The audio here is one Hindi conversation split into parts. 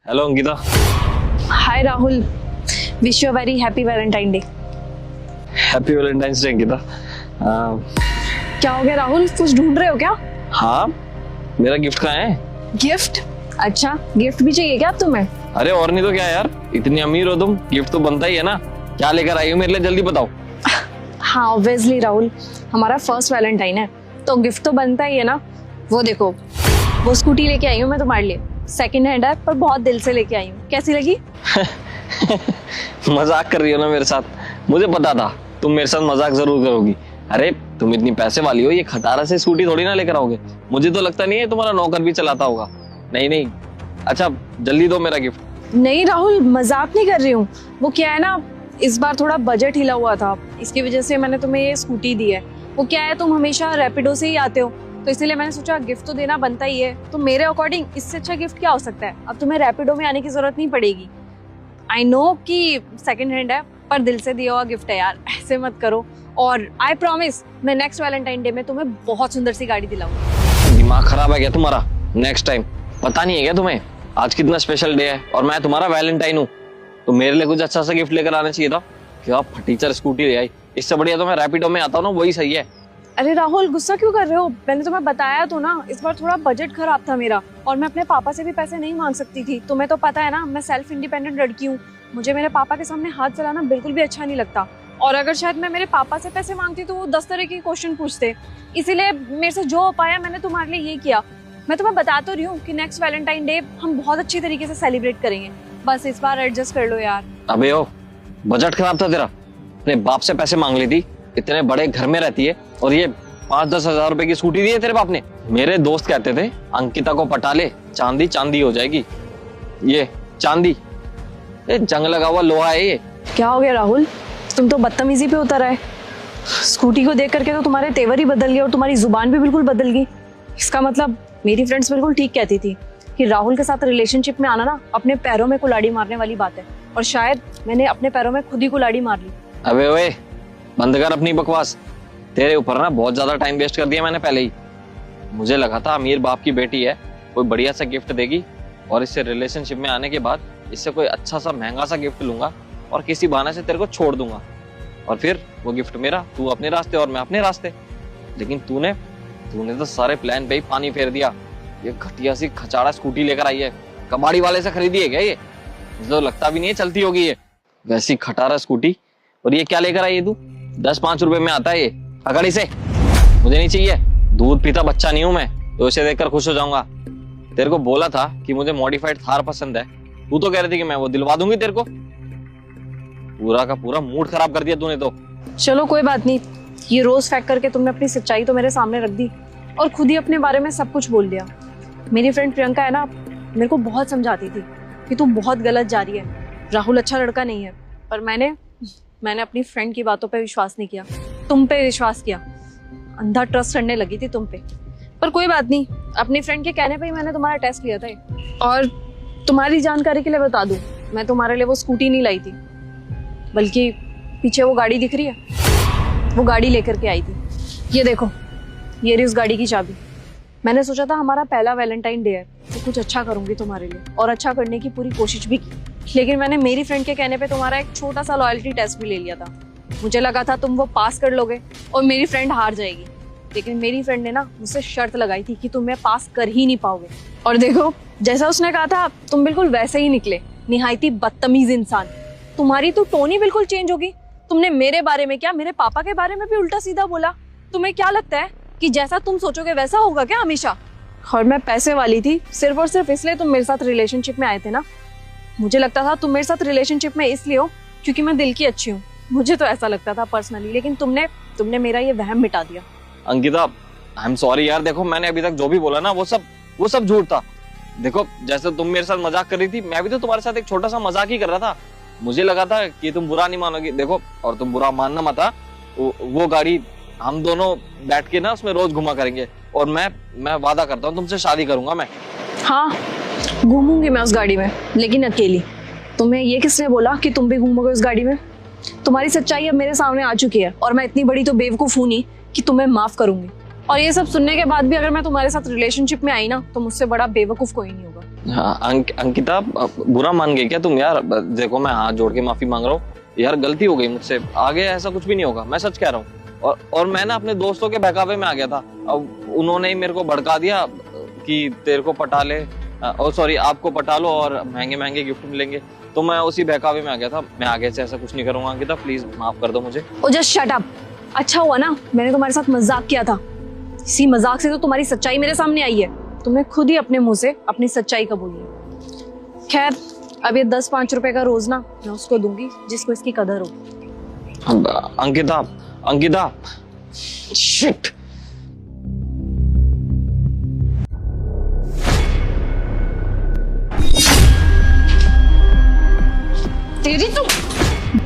Hello Ankita. Hi Rahul, wish you a very happy Valentine day. Happy Valentine's day Ankita. क्या हो गया राहुल, कुछ ढूंढ रहे हो क्या? हाँ, मेरा गिफ्ट कहाँ है? गिफ्ट? अच्छा, गिफ्ट भी चाहिए क्या अब तुम्हें? अरे और नहीं तो क्या यार, इतनी अमीर हो तुम, गिफ्ट तो बनता ही है ना। क्या लेकर आई हो मेरे लिए, जल्दी बताओ। हाँ ऑब्वियसली राहुल, हमारा फर्स्ट वैलेंटाइन है तो गिफ्ट तो बनता ही है ना। वो देखो, वो स्कूटी लेके आई हूँ मैं तुम्हारे लिए। सेकंड हैंड है पर बहुत दिल से लेके आई हूँ। कैसी लगी? मजाक कर रही हो ना मेरे साथ? मुझे पता था तुम मेरे साथ मजाक जरूर करोगी। अरे तुम इतनी पैसे वाली हो, ये खटारा से स्कूटी थोड़ी ना लेकर आओगे। मुझे तो लगता नहीं है तुम्हारा नौकर भी चलाता होगा। नहीं नहीं, अच्छा जल्दी दो मेरा गिफ्ट। नहीं राहुल, मजाक नहीं कर रही हूँ। वो क्या है ना, इस बार थोड़ा बजट हिला हुआ था, इसकी वजह से मैंने तुम्हें ये स्कूटी दी है। वो क्या है, तुम हमेशा रैपिडो से ही आते हो तो इसलिए मैंने सोचा गिफ्ट तो देना बनता ही है। तो मेरे अकॉर्डिंग इससे अच्छा गिफ्ट क्या हो सकता है। अब तुम्हें रैपिडो में आने की जरूरत नहीं पड़ेगी। आई नो कि सेकंड हैंड है पर दिल से दिया हुआ गिफ्ट है यार, ऐसे मत करो। और आई प्रॉमिस मैं नेक्स्ट वैलेंटाइन डे में तुम्हें बहुत सुंदर सी गाड़ी दिलाऊंगी। दिमाग खराब है क्या तुम्हारा? नेक्स्ट टाइम पता नहीं है क्या तुम्हें आज कितना स्पेशल डे है और मैं तुम्हारा वैलेंटाइन हूँ? तो मेरे लिए कुछ अच्छा सा गिफ्ट लेकर आना चाहिए था। क्या फटीचर स्कूटी ले आई, इससे बढ़िया तो मैं रैपिडो में आता हूँ ना, वही सही है। अरे राहुल, गुस्सा क्यों कर रहे हो? मैंने तुम्हें बताया तो ना, इस बार थोड़ा बजट खराब था मेरा और मैं अपने पापा से भी पैसे नहीं मांग सकती थी। तुम्हें तो पता है ना, मैं सेल्फ इंडिपेंडेंट लड़की हूँ। मुझे मेरे पापा के सामने हाथ चलाना बिल्कुल भी अच्छा नहीं लगता। और अगर शायद मैं मेरे पापा से पैसे मांगती तो वो 10 तरह के क्वेश्चन पूछते। इसीलिए मेरे से जो हो पाया मैंने तुम्हारे लिए ये किया। मैं तुम्हें बता तो रही हूँ कि नेक्स्ट वैलेंटाइन डे हम बहुत अच्छी तरीके से सेलिब्रेट करेंगे। बस इस बार एडजस्ट कर लो यार। अबे ओ, बजट खराब था तेरा? अपने बाप से पैसे मांग ली थी? इतने बड़े घर में रहती है और ये 5-10 हजार रुपए की स्कूटी दी है तेरे बाप ने? मेरे दोस्त कहते थे अंकिता को पटा ले, चांदी चांदी हो जाएगी। ये चांदी, ये जंग लगा हुआ लोहा है ये। क्या हो गया राहुल, तुम तो बदतमीजी पे उतर आए। स्कूटी को देख करके तो तुम्हारे तेवर ही बदल गए और तुम्हारी जुबान भी बिल्कुल बदल गई। इसका मतलब मेरी फ्रेंड्स बिल्कुल ठीक कहती थी कि राहुल के साथ रिलेशनशिप में आना ना अपने पैरों में कुल्हाड़ी मारने वाली बात है। और शायद मैंने अपने पैरों में खुद ही कुल्हाड़ी मार ली। अबे ओए, बंद कर अपनी बकवास। तेरे ऊपर ना बहुत ज्यादा टाइम वेस्ट कर दिया मैंने पहले ही। मुझे लगा था अमीर बाप की बेटी है, कोई बढ़िया सा गिफ्ट देगी और इससे रिलेशनशिप में आने के बाद इससे कोई अच्छा सा महंगा सा गिफ्ट लूंगा और किसी बहाने से तेरे को छोड़ दूंगा और फिर वो गिफ्ट मेरा, तू अपने रास्ते और मैं अपने रास्ते। लेकिन तूने तो सारे प्लान पे ही पानी फेर दिया। ये घटिया सी खचाड़ा स्कूटी लेकर आई है, कबाड़ी वाले से खरीदी है क्या ये? तो लगता भी नहीं है चलती होगी ये, वैसी खटारा स्कूटी। और ये क्या लेकर आई है तू? 10-5 रुपए में आता है ये, अगर इसे मुझे नहीं चाहिए। दूध पीता बच्चा नहीं हूं मैं तो इसे देखकर खुश हो जाऊंगा। तेरे को बोला था कि मुझे मॉडिफाइड थार पसंद है, तू तो कह रही थी कि मैं वो दिलवा दूंगी तेरे को। पूरा का पूरा मूड खराब कर दिया तूने तो। चलो कोई बात नहीं, ये रोज फेंक करके तुमने अपनी सच्चाई तो मेरे सामने रख दी और खुद ही अपने बारे में सब कुछ बोल दिया। मेरी फ्रेंड प्रियंका है ना, मेरे को बहुत समझाती थी कि तू बहुत गलत जा रही है, राहुल अच्छा लड़का नहीं है। पर मैंने अपनी फ्रेंड की बातों पे विश्वास नहीं किया, तुम पे विश्वास किया। अंधा ट्रस्ट करने लगी थी तुम पे। पर कोई बात नहीं, अपनी फ्रेंड के कहने पे ही मैंने तुम्हारा टेस्ट लिया था। और तुम्हारी जानकारी के लिए बता दूं, मैं तुम्हारे लिए वो स्कूटी नहीं लाई थी, बल्कि पीछे वो गाड़ी दिख रही है, वो गाड़ी लेकर के आई थी। ये देखो, ये रही उस गाड़ी की चाबी। मैंने सोचा था हमारा पहला वैलेंटाइन डे है तो कुछ अच्छा करूंगी तुम्हारे लिए, और अच्छा करने की पूरी कोशिश भी की। लेकिन मैंने मेरी फ्रेंड के कहने पे तुम्हारा एक छोटा सा लॉयल्टी टेस्ट भी ले लिया था। मुझे लगा था तुम वो पास कर लोगे और मेरी फ्रेंड हार जाएगी। लेकिन मेरी फ्रेंड ने ना मुझसे शर्त लगाई थी कि तुम्हें पास कर ही नहीं पाओगे। और देखो, जैसा उसने कहा था तुम बिल्कुल वैसे ही निकले, निहायती बदतमीज इंसान। तुम्हारी तो टोन ही बिल्कुल चेंज होगी। तुमने मेरे बारे में क्या, मेरे पापा के बारे में भी उल्टा सीधा बोला। तुम्हें क्या लगता है कि जैसा तुम सोचोगे वैसा होगा क्या हमेशा? और मैं पैसे वाली थी सिर्फ और सिर्फ इसलिए तुम मेरे साथ रिलेशनशिप में आए थे ना। मुझे लगता था तुम मेरे साथ रिलेशनशिप में इसलिए हो क्योंकि मैं दिल की अच्छी हूँ। मुझे तो ऐसा लगता था पर्सनली, लेकिन तुमने मेरा ये वहम मिटा दिया। अंकिता, आई एम सॉरी यार। देखो मैंने अभी तक जो भी बोला ना वो सब झूठ था। देखो जैसे तुम मेरे साथ मजाक कर रही थी, मैं भी तो तुम्हारे साथ एक छोटा सा मजाक ही कर रहा था। मुझे लगा था कि तुम बुरा नहीं मानोगी। देखो, और तुम बुरा मानना मत। वो गाड़ी हम दोनों बैठ के ना उसमें रोज घुमा करेंगे और मैं वादा करता हूँ तुमसे शादी करूंगा मैं। हाँ, घूमूंगी मैं उस गाड़ी में, लेकिन अकेली। तुम्हें ये किसने बोला कि तुम भी घूमोगे उस गाड़ी में? तुम्हारी सच्चाई अब मेरे सामने आ चुकी है और मैं इतनी बड़ी तो बेवकूफ हूं नहीं कि तुम्हें माफ करूंगी। और ये सब सुनने के बाद भी अगर मैं तुम्हारे साथ रिलेशनशिप में आई ना तो मुझसे बड़ा बेवकूफ कोई नहीं होगा। हाँ, अंकिता बुरा मान गई क्या तुम यार? देखो मैं हाथ जोड़ के माफी मांग रहा हूँ यार, गलती हो गई मुझसे, आगे ऐसा कुछ भी नहीं होगा, मैं सच कह रहा हूँ। और मैं ना अपने दोस्तों के बहकावे में आ गया था, अब उन्होंने ही मेरे को भड़का दिया कि तेरे को पटा ले, और सॉरी आपको पटा लो और महंगे महंगे गिफ्ट मिलेंगे, तो मैं उसी बहकावे में आ गया था। मैं आगे से ऐसा कुछ नहीं करूंगा अंकिता, प्लीज माफ कर दो मुझे। ओ जस्ट शट अप। अच्छा हुआ ना मैंने तुम्हारे साथ मजाक किया था, इसी मजाक से तो तुम्हारी सच्चाई मेरे सामने आई है। तुमने खुद ही अपने मुंह से अपनी सच्चाई कबूली है। खैर अब ये 10-5 रुपए का रोज ना मैं उसको दूंगी जिसको इसकी कदर हो। अंकिता अंकिता शिट। तेरी तो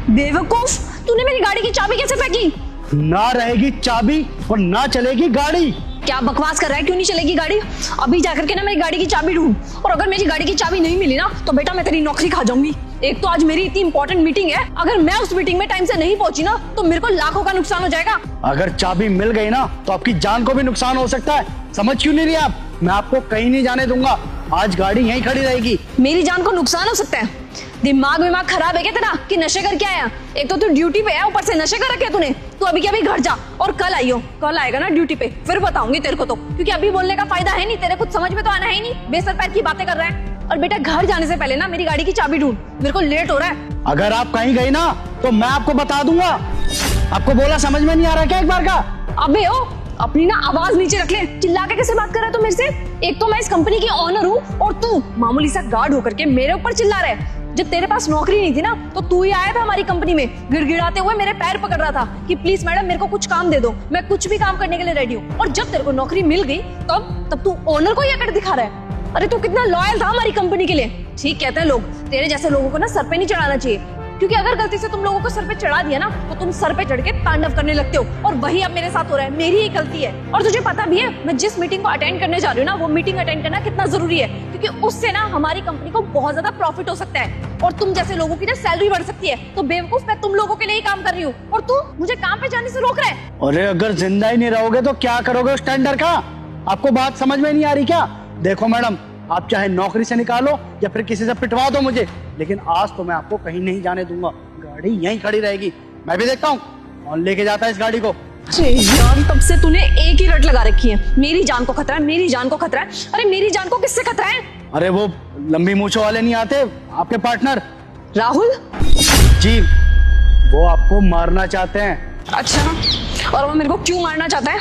बेवकूफ, तूने मेरी गाड़ी की चाबी कैसे फेंकी? ना रहेगी चाबी और ना चलेगी गाड़ी। क्या बकवास कर रहा है? क्यों नहीं चलेगी गाड़ी? अभी जाकर के ना मेरी गाड़ी की चाबी ढूंढ, और अगर मेरी गाड़ी की चाबी नहीं मिली ना तो बेटा मैं तेरी नौकरी खा जाऊंगी। एक तो आज मेरी इतनी इंपॉर्टेंट मीटिंग है, अगर मैं उस मीटिंग में टाइम से नहीं पहुंची ना तो मेरे को लाखों का नुकसान हो जाएगा। अगर चाबी मिल गई ना तो आपकी जान को भी नुकसान हो सकता है, समझ क्यों नहीं रही आप? मैं आपको कहीं नहीं जाने दूंगा, आज गाड़ी यहीं खड़ी रहेगी। मेरी जान को नुकसान हो सकता है? दिमाग खराब है क्या तेरा कि नशे करके आया? एक तो तू ड्यूटी पे है, ऊपर से नशे कर रखे तूने। तू अभी के अभी घर जा और कल आइयो, कल आएगा ना ड्यूटी पे फिर बताऊंगी तेरे को, तो क्योंकि अभी बोलने का फायदा है नहीं, तेरे कुछ समझ में तो आना है नहीं, बेसर पैर की बातें कर रहा है। और बेटा घर जाने से पहले ना मेरी गाड़ी की चाबी ढूंढ, मेरे को लेट हो रहा है। अगर आप कहीं गई ना तो मैं आपको बता दूंगा। आपको बोला समझ में नहीं आ रहा क्या एक बार का? अबे ओ अपनी ना आवाज नीचे रख ले, चिल्ला के कैसे बात कर रहा है तू मेरे से? एक तो मैं इस कंपनी की ऑनर हूँ और तू मामूली सा गार्ड होकर के मेरे ऊपर चिल्ला रहा है। जब तेरे पास नौकरी नहीं थी ना तो तू ही आया था हमारी कंपनी में, गिड़गिड़ाते हुए मेरे पैर पकड़ रहा था कि प्लीज मैडम मेरे को कुछ काम दे दो, मैं कुछ भी काम करने के लिए रेडी हूँ। और जब तेरे को नौकरी मिल गई तब तू ओनर को ही अकड़ दिखा रहा है। अरे तू कितना लॉयल था हमारी कंपनी के लिए। ठीक कहते हैं लोग, तेरे जैसे लोगों को ना सर पे नहीं चढ़ाना चाहिए, क्योंकि अगर गलती से तुम लोगों को सर पे चढ़ा दिया ना तो तुम सर पे चढ़ के तांडव करने लगते हो, और वही अब मेरे साथ हो रहा है। मेरी ही गलती है। और तुझे पता भी है मैं जिस मीटिंग को अटेंड करने जा रही हूँ ना, वो मीटिंग अटेंड करना कितना जरूरी है, क्योंकि उससे ना हमारी कंपनी को बहुत ज्यादा प्रॉफिट हो सकता है और तुम जैसे लोगों की ना सैलरी बढ़ सकती है। तो बेवकूफ मैं तुम लोगों के लिए ही काम कर रही हूँ और तू मुझे काम पे जाने से रोक रहा है। अरे अगर जिंदा ही नहीं रहोगे तो क्या करोगे उस टेंडर का? आपको बात समझ में नहीं आ रही क्या? देखो मैडम, आप चाहे नौकरी से निकालो या फिर किसी से पिटवा दो मुझे, लेकिन आज तो मैं आपको कहीं नहीं जाने दूंगा, गाड़ी यहीं खड़ी रहेगी। मैं भी देखता हूँ कौन लेके जाता है इस गाड़ी को। अरे यार तब से तूने एक ही रट लगा रखी है, मेरी जान को खतरा है, मेरी जान को खतरा है। अरे मेरी जान को किससे खतरा है? अरे वो लंबी मूंछों वाले नहीं आते आपके पार्टनर राहुल जी, वो आपको मारना चाहते हैं। अच्छा, और वो मेरे को क्यों मारना चाहता है?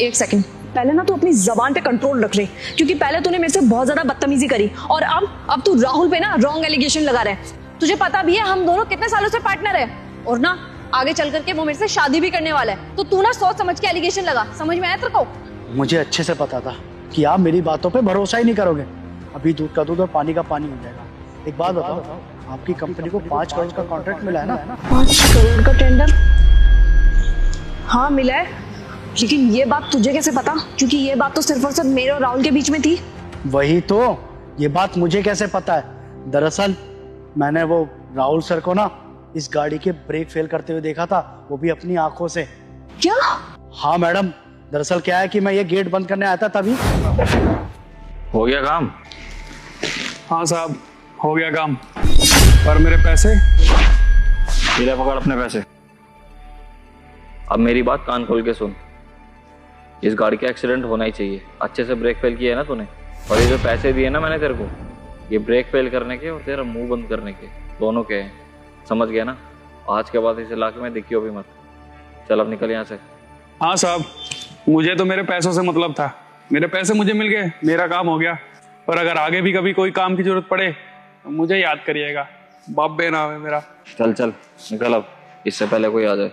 एक सेकंड, पहले ना तू अपनी जबान पे कंट्रोल रख ले, क्योंकि पहले तूने मेरे से बहुत ज्यादा बदतमीजी करी और अब तू राहुल पे ना रॉन्ग एलिगेशन लगा रहा है। तुझे पता भी है हम दोनों कितने सालों से पार्टनर है, और ना आगे चल करके वो मेरे से शादी भी करने वाला है, तो तू ना सोच समझ के एलिगेशन लगा। समझ में आया तेरे को? मुझे अच्छे से पता था कि आप मेरी बातों पे भरोसा ही नहीं करोगे। अभी दूध का दूध और पानी का पानी हो जाएगा। एक बात बताओ, आपकी कंपनी को 5 करोड़ का कॉन्ट्रैक्ट मिला है ना? 5 करोड़ का टेंडर? हाँ मिला है, लेकिन ये बात तुझे कैसे पता? क्योंकि ये बात तो सिर्फ और सिर्फ मेरे और राहुल के बीच में थी। वही तो, ये बात मुझे कैसे पता है? दरअसल मैंने वो राहुल सर को ना इस गाड़ी के ब्रेक फेल करते हुए देखा था, वो भी अपनी आंखों से। क्या? हाँ मैडम, दरअसल क्या है कि मैं ये गेट बंद करने आया था तभी। हो गया काम? हाँ साहब हो गया काम, पर मेरे पैसे? ले पकड़ अपने पैसे। अब मेरी बात कान खोल के सुन, इस गाड़ी का एक्सीडेंट होना ही चाहिए। अच्छे से ब्रेक फेल किया है ना तूने, और ये जो पैसे दिए ना मैंने तेरे को, ये ब्रेक फेल करने के और तेरा मुंह बंद करने के दोनों के हैं, समझ गया ना? आज के बाद इस इलाके में दिखियो भी मत। चल अब निकल यहाँ से। हाँ साहब, मुझे तो मेरे पैसों से मतलब था, मेरे पैसे मुझे मिल गए, मेरा काम हो गया। पर अगर आगे भी कभी कोई काम की जरूरत पड़े तो मुझे याद करिएगा, बाब्बे नाम है मेरा। चल चल निकल अब, इससे पहले कोई आ जाए।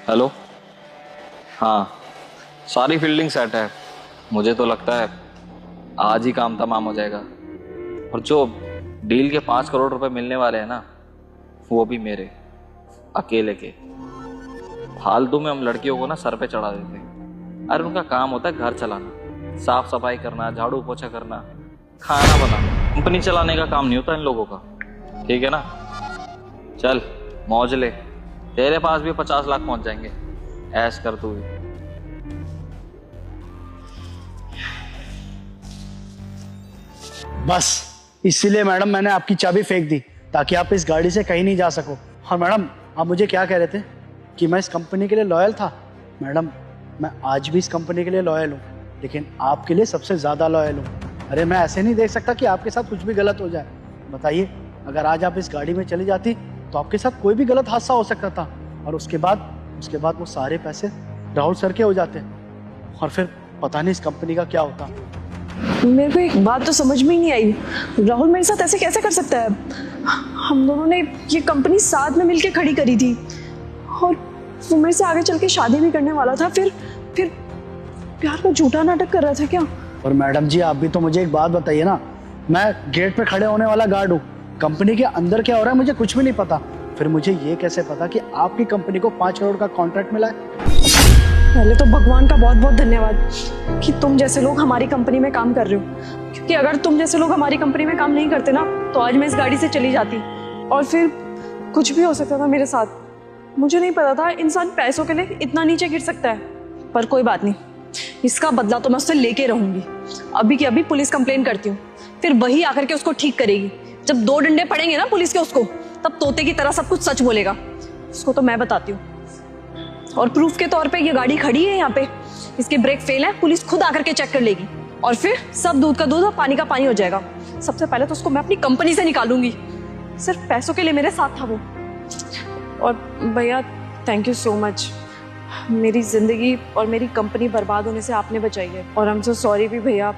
हेलो, हाँ सारी फील्डिंग सेट है, मुझे तो लगता है आज ही काम तमाम हो जाएगा। और जो डील के 5 करोड़ रुपए मिलने वाले हैं ना, वो भी मेरे अकेले के। फालतू में हम लड़कियों को ना सर पे चढ़ा देते हैं। अरे उनका काम होता है घर चलाना, साफ सफाई करना, झाड़ू पोछा करना, खाना बनाना। कंपनी चलाने का काम नहीं होता इन लोगों का, ठीक है ना? चल मौज ले, तेरे पास भी 50 लाख पहुंच जाएंगे, ऐश कर तू भी। बस इसीलिए मैडम मैंने आपकी चाबी फेंक दी ताकि आप इस गाड़ी से कहीं नहीं जा सको। और मैडम आप मुझे क्या कह रहे थे कि मैं इस कंपनी के लिए लॉयल था? मैडम मैं आज भी इस कंपनी के लिए लॉयल हूँ, लेकिन आपके लिए सबसे ज़्यादा लॉयल हूँ। अरे मैं ऐसे नहीं देख सकता कि आपके साथ कुछ भी गलत हो जाए। बताइए, अगर आज आप इस गाड़ी में चली जाती तो आपके साथ कोई भी गलत हादसा हो सकता था, और उसके बाद वो सारे पैसे राहुल सर के हो जाते, और फिर पता नहीं इस कंपनी का क्या होता। मेरे को एक बात तो समझ में ही नहीं आई, राहुल मेरे साथ ऐसे कैसे कर सकता है? हम दोनों ने ये कंपनी साथ में मिलके खड़ी करी थी, और वो मेरे से आगे चल के शादी भी करने वाला था, फिर प्यार का झूठा नाटक कर रहा था क्या? और मैडम जी आप भी तो मुझे एक बात बताइए ना, मैं गेट पे खड़े होने वाला गार्ड हूँ, कंपनी के अंदर क्या हो रहा है मुझे कुछ भी नहीं पता। फिर मुझे ये कैसे पता कि आपकी कंपनी को 5 करोड़ का कॉन्ट्रैक्ट मिला है? पहले तो भगवान का बहुत बहुत धन्यवाद कि तुम जैसे लोग हमारी कंपनी में काम कर रहे हो, क्योंकि अगर तुम जैसे लोग हमारी कंपनी में काम नहीं करते ना तो आज मैं इस गाड़ी से चली जाती, और फिर कुछ भी हो सकता था मेरे साथ। मुझे नहीं पता था इंसान पैसों के लिए इतना नीचे गिर सकता है, पर कोई बात नहीं, इसका बदला तो मैं उससे लेके रहूंगी। अभी की अभी पुलिस कंप्लेन करती हूँ, फिर वही आकर के उसको ठीक करेगी। जब 2 डंडे पड़ेंगे ना पुलिस के उसको, तब तोते की तरह सब कुछ सच बोलेगा। उसको तो मैं बताती हूँ। और प्रूफ के तौर पे ये गाड़ी खड़ी है यहाँ पे, इसके ब्रेक फेल है, पुलिस खुद आकर के चेक कर लेगी, और फिर सब दूध का दूध और पानी का पानी हो जाएगा। सबसे पहले तो उसको मैं अपनी कंपनी से निकालूंगी, सिर्फ पैसों के लिए मेरे साथ था वो। और भैया थैंक यू सो मच, मेरी जिंदगी और मेरी कंपनी बर्बाद होने से आपने बचाई है। और आई एम सो सॉरी भी भैया,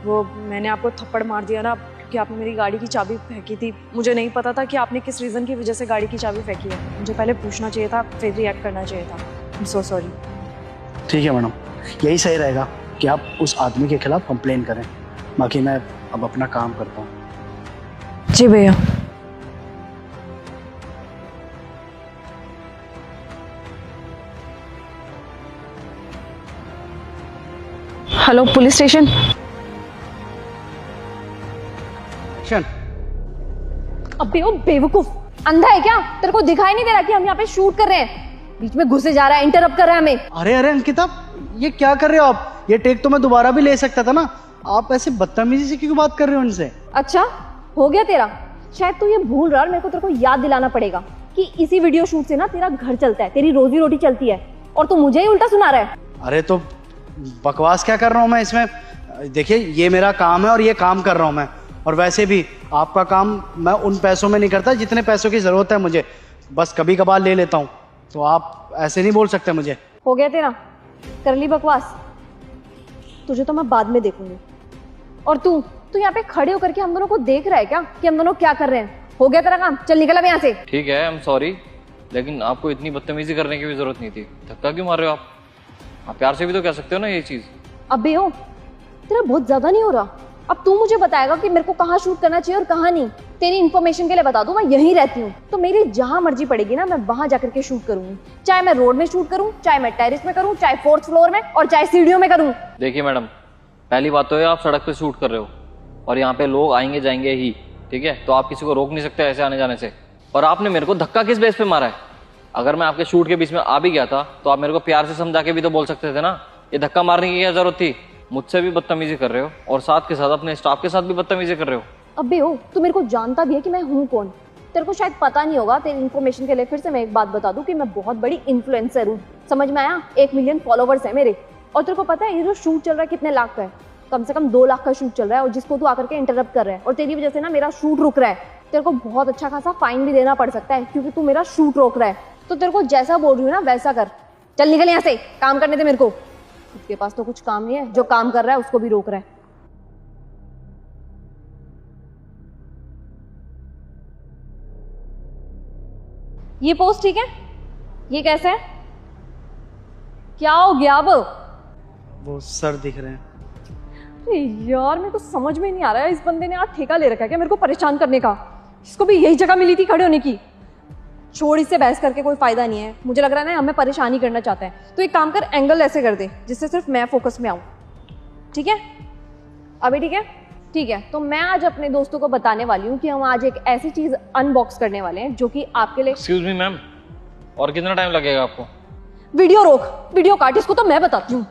वो मैंने आपको थप्पड़ मार दिया ना कि आपने मेरी गाड़ी की चाबी फेंकी थी। मुझे नहीं पता था कि आपने किस रीज़न की वजह से गाड़ी की चाबी फेंकी है। मुझे पहले पूछना चाहिए था, फिर रिएक्ट करना चाहिए था। I am so sorry. ठीक है मैडम, यही सही रहेगा कि आप उस आदमी के खिलाफ कंप्लेन करें। बाकी मैं अब अपना काम करता हूँ। जी भैया। Hello police station. अबे ओ बेवकूफ, अंधा है क्या? तेरे को दिखाई नहीं दे रहा कि हम यहाँ पे शूट कर रहे हैं? बीच में घुसे जा रहा है, इंटरप्ट कर रहा है हमें। अरे अंकिता, ये क्या कर रहे हो आप? ये टेक तो मैं दोबारा भी ले सकता था ना, आप ऐसे बदतमीजी से क्यों बात कर रहे हो इनसे? अच्छा हो गया तेरा, शायद तू ये भूल रहा है। मेरे को तेरे को याद दिलाना पड़ेगा कि इसी वीडियो शूट से ना तेरा घर चलता है, तेरी रोजी रोटी चलती है, और तू मुझे ही उल्टा सुना रहा है। अरे तो बकवास क्या कर रहा हूँ मैं इसमें? देखिए ये मेरा काम है और ये काम कर रहा हूँ मैं, और वैसे भी आपका काम मैं उन पैसों में नहीं करता जितने पैसों की जरूरत है मुझे, बस कभी कभार ले लेता हूँ, तो आप ऐसे नहीं बोल सकते मुझे। हो गया तेरा, कर ली बकवास, तुझे तो मैं बाद में देखूंगी। और तू यहाँ पे खड़े होकर के हम दोनों को देख रहा है क्या कि हम दोनों क्या कर रहे हैं? हो गया तेरा काम, चल निकल अब यहाँ से। ठीक है, आई एम सॉरी, लेकिन आपको इतनी बदतमीजी करने की भी जरूरत नहीं थी। धक्का क्यों मार रहे हो आप प्यार से भी तो कह सकते हो ना ये चीज। अबे ओ, तेरा बहुत ज्यादा नहीं हो रहा? अब तू मुझे बताएगा कि मेरे को कहाँ शूट करना चाहिए और कहाँ नहीं। तेरी इन्फॉर्मेशन के लिए बता दूं, मैं यहीं रहती हूँ, तो मेरी जहां मर्जी पड़ेगी ना मैं वहां जाकर के शूट करूंगी। चाहे मैं रोड में शूट करूं, चाहे मैं टेरेस में करूं, चाहे 4th फ्लोर में, और चाहे सीढ़ियों में करूं। देखिए मैडम, पहली बात तो है आप सड़क पे शूट कर रहे हो और यहाँ पे लोग आएंगे जाएंगे ही, ठीक है? तो आप किसी को रोक नहीं सकते ऐसे आने जाने से। और आपने मेरे को धक्का किस बेस पे मारा है? अगर मैं आपके शूट के बीच में आ भी गया था तो आप मेरे को प्यार से समझा के भी तो बोल सकते थे ना। ये धक्का मारने की क्या जरूरत थी? मुझसे भी बदतमीजी कर रहे हो और साथ के साथ अपने स्टाफ के साथ भी बदतमीजी कर रहे हो। अबे ओ, तू मेरे को जानता भी है कि मैं हूँ कौन? तेरे को शायद पता नहीं होगा। तेरी इन्फॉर्मेशन के लिए फिर से मैं एक बात बता दूं कि मैं बहुत बड़ी इन्फ्लुएंसर हूँ, समझ में आया? 1 मिलियन फॉलोवर्स है मेरे। और तेरे को पता है ये जो शूट चल रहा है कितने लाख का है? कम से कम 2 लाख का शूट चल रहा है, और जिसको तू आकर के इंटरप्ट कर रहा है, और तेरी वजह से ना मेरा शूट रुक रहा है। तेरे को बहुत अच्छा खासा फाइन भी देना पड़ सकता है क्योंकि तू मेरा शूट रोक रहा है। तो तेरे को जैसा बोल रही हूँ ना वैसा कर। चल निकल यहाँ से, काम करने दे मेरे को। उसके पास तो कुछ काम नहीं है, जो काम कर रहा है उसको भी रोक रहा है। ये पोस्ट ठीक है? ये कैसे है? क्या हो गया अब? वो सर दिख रहे हैं। अरे यार, मेरे को समझ में नहीं आ रहा है, इस बंदे ने आज ठेका ले रखा है क्या मेरे को परेशान करने का? इसको भी यही जगह मिली थी खड़े होने की। छोड़, इससे बहस करके कोई फायदा नहीं है। मुझे लग रहा है ना हमें परेशान ही करना चाहता है। तो एक काम कर, एंगल ऐसे कर दे जिससे सिर्फ मैं फोकस में आऊं, ठीक है? अभी ठीक है? ठीक है, तो मैं आज अपने दोस्तों को बताने वाली हूँ कि हम आज एक ऐसी चीज अनबॉक्स करने वाले हैं जो कि आपके लिए। एक्सक्यूज मी मैम, और कितना टाइम लगेगा आपको? वीडियो रोक, वीडियो काट, इसको तो मैं बताती हूँ।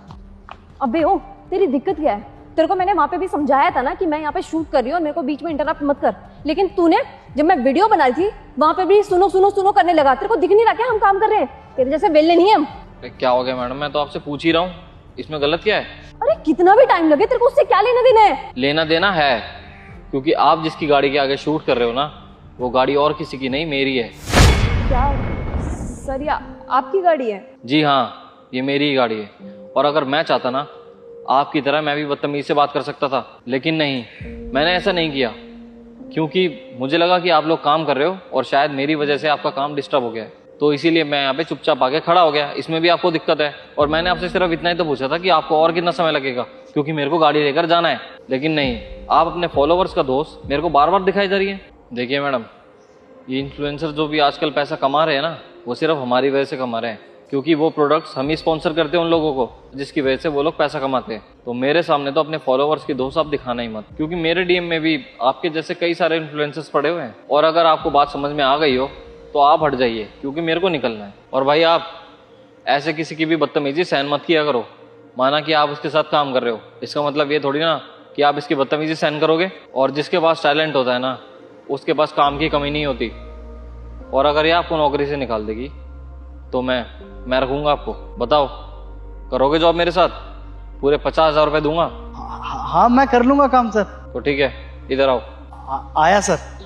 अबे ओ, तेरी दिक्कत क्या है? तेरे को मैंने वहां पे भी समझाया था ना कि मैं यहाँ पे शूट कर रही हूँ और मेरे को बीच में इंटरप्ट मत कर, लेकिन तूने जब मैं वीडियो बना रही थी वहां पे भी सुनो सुनो सुनो करने लगा। तेरे को दिख नहीं रहा क्या हम काम कर रहे हैं? तेरे जैसे वेले नहीं है हम। अरे क्या हो गया मैडम, मैं तो आपसे पूछ ही रहा हूँ, इसमें गलत क्या है? अरे कितना भी टाइम लगे तेरे को उससे क्या लेना देना है? लेना देना है, क्योंकि आप जिसकी गाड़ी के आगे शूट कर रहे हो ना, वो गाड़ी और किसी की नहीं, मेरी है। क्या सर, ये आपकी गाड़ी है? जी हाँ, ये मेरी ही गाड़ी है। और अगर मैं चाहता ना, आपकी तरह मैं भी बदतमीज से बात कर सकता था, लेकिन नहीं, मैंने ऐसा नहीं किया, क्योंकि मुझे लगा कि आप लोग काम कर रहे हो और शायद मेरी वजह से आपका काम डिस्टर्ब हो गया है, तो इसीलिए मैं यहाँ पे चुपचाप आके खड़ा हो गया। इसमें भी आपको दिक्कत है? और मैंने आपसे सिर्फ इतना ही तो पूछा था कि आपको और कितना समय लगेगा, क्योंकि मेरे को गाड़ी लेकर जाना है। लेकिन नहीं, आप अपने फॉलोवर्स का दोस्त मेरे को बार बार दिखाई जा रही है। देखिए मैडम, ये इन्फ्लुएंसर जो भी आजकल पैसा कमा रहे हैं ना, वो सिर्फ हमारी वजह से कमा रहे हैं, क्योंकि वो प्रोडक्ट्स हम ही स्पॉन्सर करते हैं उन लोगों को, जिसकी वजह से वो लोग पैसा कमाते हैं। तो मेरे सामने तो अपने फॉलोवर्स की दोस्त आप दिखाना ही मत, क्योंकि मेरे डीएम में भी आपके जैसे कई सारे इन्फ्लुएंसर्स पड़े हुए हैं। और अगर आपको बात समझ में आ गई हो तो आप हट जाइए, क्योंकि मेरे को निकलना है। और भाई, आप ऐसे किसी की भी बदतमीजी सहन मत किया करो। माना कि आप उसके साथ काम कर रहे हो, इसका मतलब ये थोड़ी ना कि आप इसकी बदतमीजी सहन करोगे। और जिसके पास टैलेंट होता है ना, उसके पास काम की कमी नहीं होती। और अगर ये आपको नौकरी से निकाल देगी तो मैं रखूंगा आपको। बताओ, करोगे जॉब मेरे साथ? पूरे 50,000 रुपए दूंगा। हाँ, मैं कर लूंगा काम सर। तो ठीक है, इधर आओ। आया सर।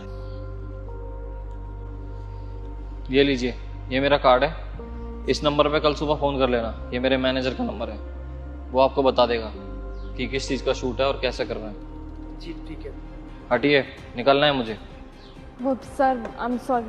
ये लीजिए, ये मेरा कार्ड है। इस नंबर पे कल सुबह फोन कर लेना, ये मेरे मैनेजर का नंबर है। वो आपको बता देगा कि किस चीज़ का शूट है और कैसे करना है। जी ठीक है। हटिए, निकलना है मुझे। वो सर, आई एम सॉरी।